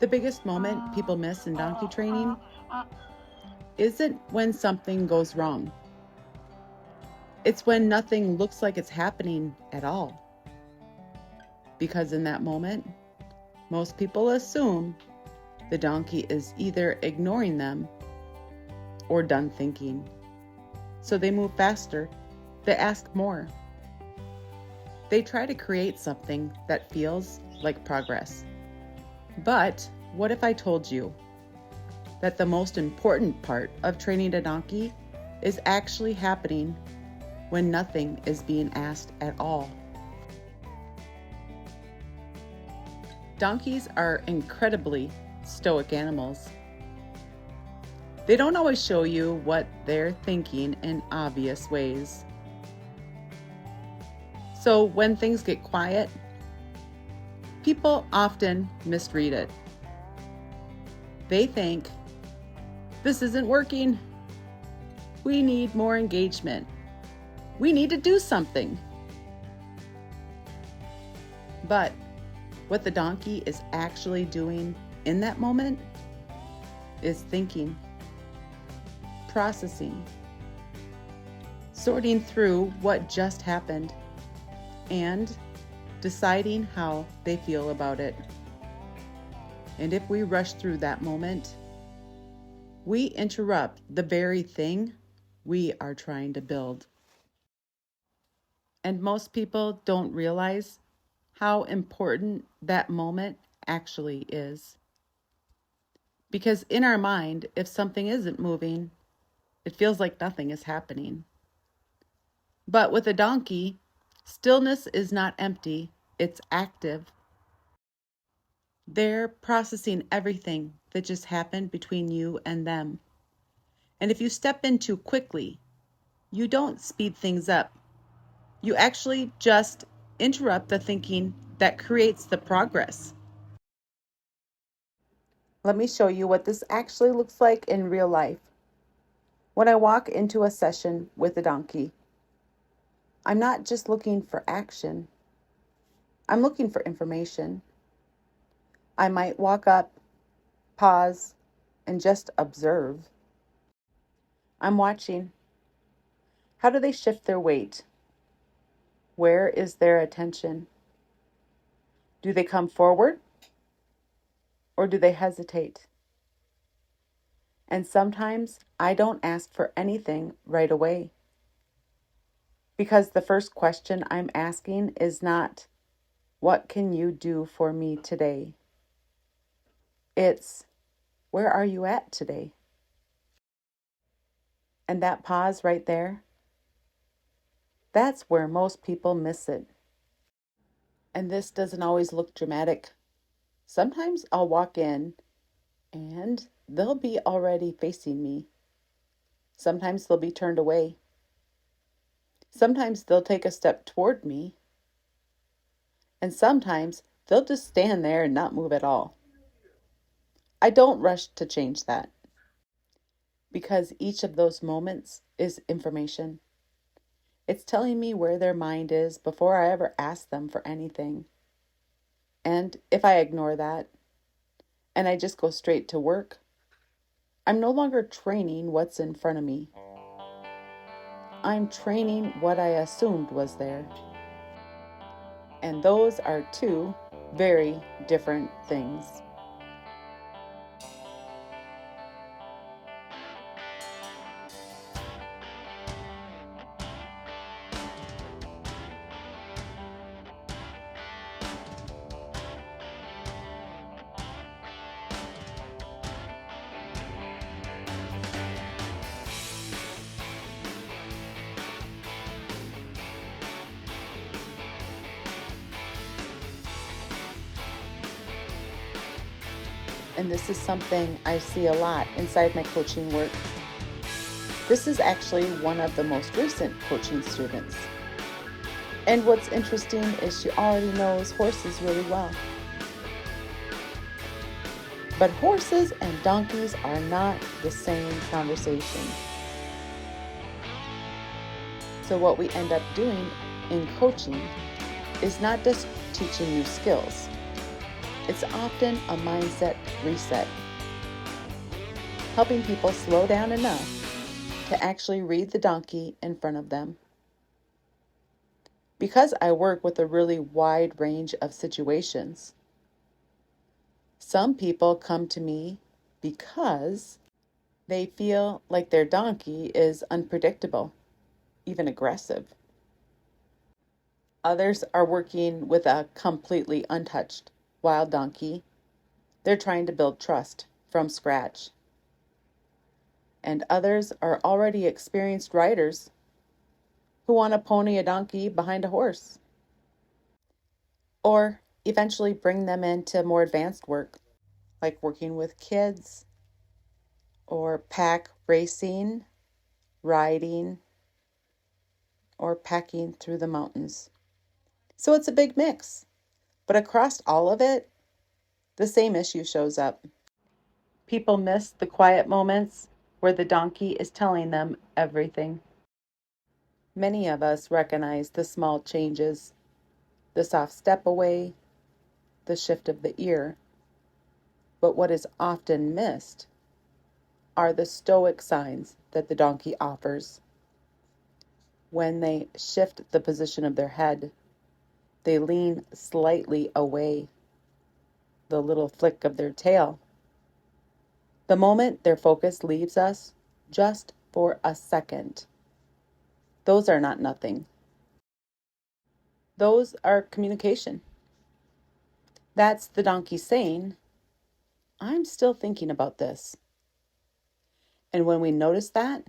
The biggest moment people miss in donkey training isn't when something goes wrong. It's when nothing looks like it's happening at all. Because in that moment, most people assume the donkey is either ignoring them or done thinking. So they move faster, they ask more. They try to create something that feels like progress. But what if I told you that the most important part of training a donkey is actually happening when nothing is being asked at all? Donkeys are incredibly stoic animals. They don't always show you what they're thinking in obvious ways. So when things get quiet, people often misread it. They think, this isn't working. We need more engagement. We need to do something. But what the donkey is actually doing in that moment is thinking, processing, sorting through what just happened, and deciding how they feel about it. And if we rush through that moment, we interrupt the very thing we are trying to build. And most people don't realize how important that moment actually is. Because in our mind, if something isn't moving, it feels like nothing is happening. But with a donkey, stillness is not empty, it's active. They're processing everything that just happened between you and them. And if you step in too quickly, you don't speed things up. You actually just interrupt the thinking that creates the progress. Let me show you what this actually looks like in real life. When I walk into a session with a donkey, I'm not just looking for action. I'm looking for information. I might walk up, pause, and just observe. I'm watching. How do they shift their weight? Where is their attention? Do they come forward or do they hesitate? And sometimes I don't ask for anything right away, because the first question I'm asking is not, what can you do for me today? It's, where are you at today? And that pause right there, that's where most people miss it. And this doesn't always look dramatic. Sometimes I'll walk in and they'll be already facing me. Sometimes they'll be turned away. Sometimes they'll take a step toward me. And sometimes they'll just stand there and not move at all. I don't rush to change that, because each of those moments is information. It's telling me where their mind is before I ever ask them for anything. And if I ignore that and I just go straight to work, I'm no longer training what's in front of me. I'm training what I assumed was there. And those are two very different things. And this is something I see a lot inside my coaching work. This is actually one of the most recent coaching students. And what's interesting is she already knows horses really well. But horses and donkeys are not the same conversation. So what we end up doing in coaching is not just teaching new skills. It's often a mindset reset, helping people slow down enough to actually read the donkey in front of them. Because I work with a really wide range of situations, some people come to me because they feel like their donkey is unpredictable, even aggressive. Others are working with a completely untouched wild donkey. They're trying to build trust from scratch. And others are already experienced riders who want to pony a donkey behind a horse, or eventually bring them into more advanced work, like working with kids or pack racing, riding, or packing through the mountains. So it's a big mix, but across all of it, the same issue shows up. People miss the quiet moments where the donkey is telling them everything. Many of us recognize the small changes, the soft step away, the shift of the ear. But what is often missed are the stoic signs that the donkey offers. When they shift the position of their head, they lean slightly away, the little flick of their tail. The moment their focus leaves us, just for a second, those are not nothing. Those are communication. That's the donkey saying, I'm still thinking about this. And when we notice that,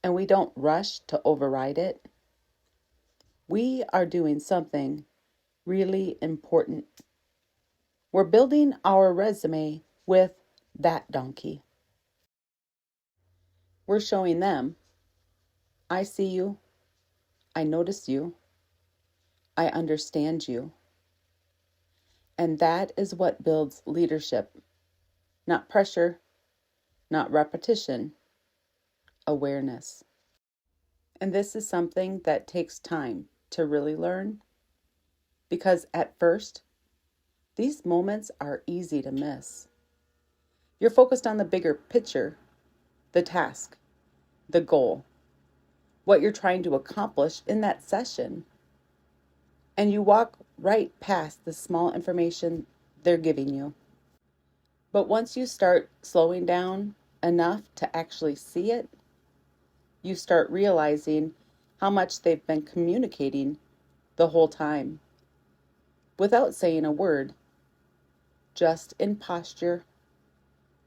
and we don't rush to override it, we are doing something really important. We're building our resume with that donkey. We're showing them, I see you, I notice you, I understand you. And that is what builds leadership. Not pressure, not repetition, awareness. And this is something that takes time to really learn, because at first, these moments are easy to miss. You're focused on the bigger picture, the task, the goal, what you're trying to accomplish in that session. And you walk right past the small information they're giving you. But once you start slowing down enough to actually see it, you start realizing how much they've been communicating the whole time, without saying a word, just in posture,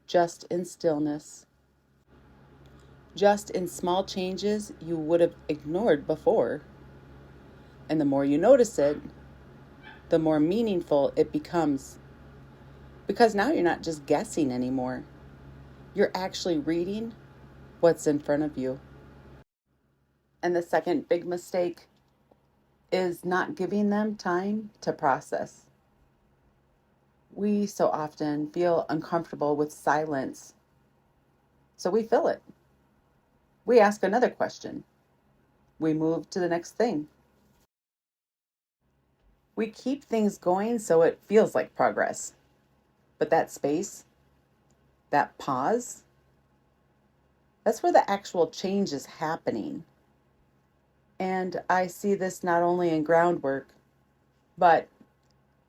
just in stillness, just in small changes you would have ignored before. And the more you notice it, the more meaningful it becomes. Because now you're not just guessing anymore. You're actually reading what's in front of you. And the second big mistake is not giving them time to process. We so often feel uncomfortable with silence, so we fill it. We ask another question. We move to the next thing. We keep things going so it feels like progress. But that space, that pause, that's where the actual change is happening. And I see this not only in groundwork, but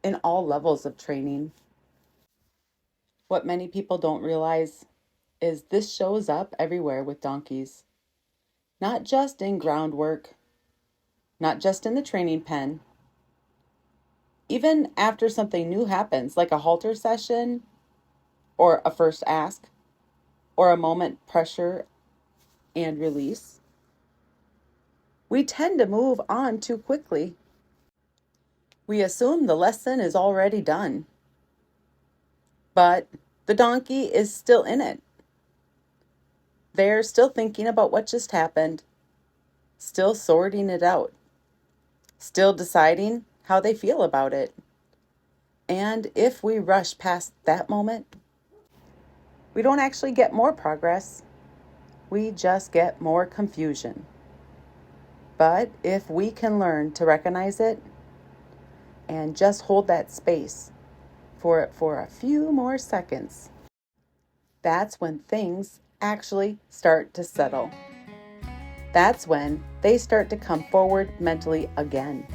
in all levels of training. What many people don't realize is this shows up everywhere with donkeys. Not just in groundwork, not just in the training pen. Even after something new happens, like a halter session, or a first ask, or a moment pressure and release, we tend to move on too quickly. We assume the lesson is already done, but the donkey is still in it. They're still thinking about what just happened, still sorting it out, still deciding how they feel about it. And if we rush past that moment, we don't actually get more progress. We just get more confusion. But if we can learn to recognize it and just hold that space for it for a few more seconds. That's when things actually start to settle. That's when they start to come forward mentally again.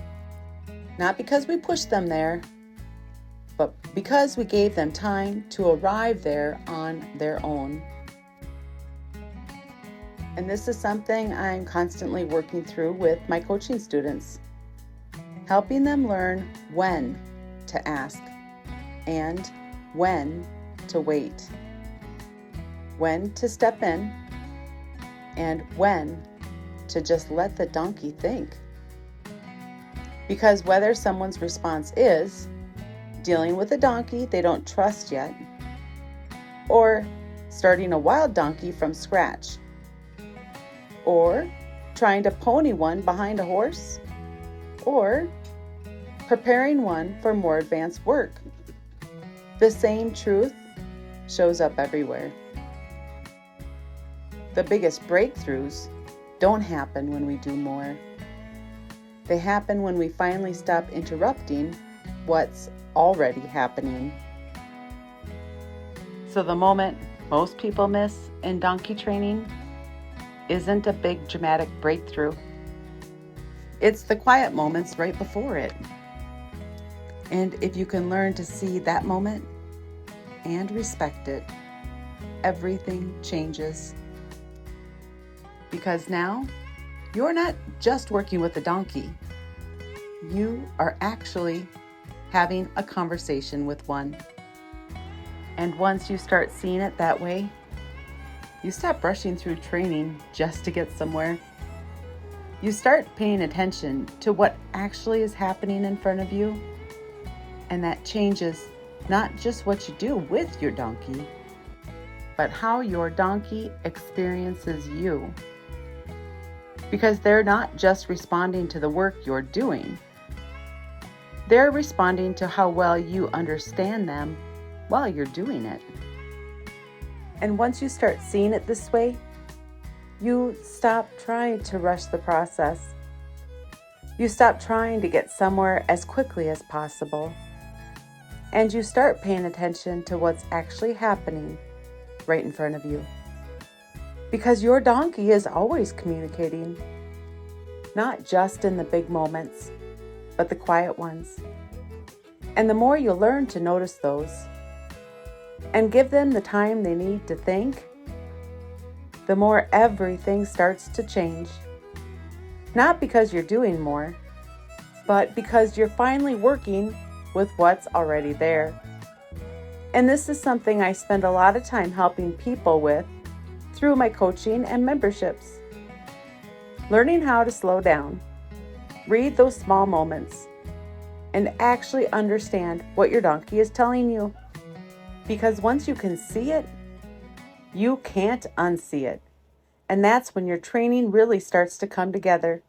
Not because we pushed them there, but because we gave them time to arrive there on their own. And this is something I'm constantly working through with my coaching students, helping them learn when to ask and when to wait, when to step in, and when to just let the donkey think. Because whether someone's response is dealing with a donkey they don't trust yet, or starting a wild donkey from scratch, or trying to pony one behind a horse, or preparing one for more advanced work, the same truth shows up everywhere. The biggest breakthroughs don't happen when we do more. They happen when we finally stop interrupting what's already happening. So the moment most people miss in donkey training isn't a big dramatic breakthrough. It's the quiet moments right before it. And if you can learn to see that moment and respect it, everything changes. Because now, you're not just working with the donkey. You are actually having a conversation with one. And once you start seeing it that way, you stop rushing through training just to get somewhere. You start paying attention to what actually is happening in front of you. And that changes not just what you do with your donkey, but how your donkey experiences you. Because they're not just responding to the work you're doing. They're responding to how well you understand them while you're doing it. And once you start seeing it this way, you stop trying to rush the process. You stop trying to get somewhere as quickly as possible. And you start paying attention to what's actually happening right in front of you. Because your donkey is always communicating, not just in the big moments, but the quiet ones. And the more you learn to notice those and give them the time they need to think, the more everything starts to change. Not because you're doing more, but because you're finally working with what's already there. And this is something I spend a lot of time helping people with through my coaching and memberships. Learning how to slow down, read those small moments, and actually understand what your donkey is telling you. Because once you can see it, you can't unsee it. And that's when your training really starts to come together.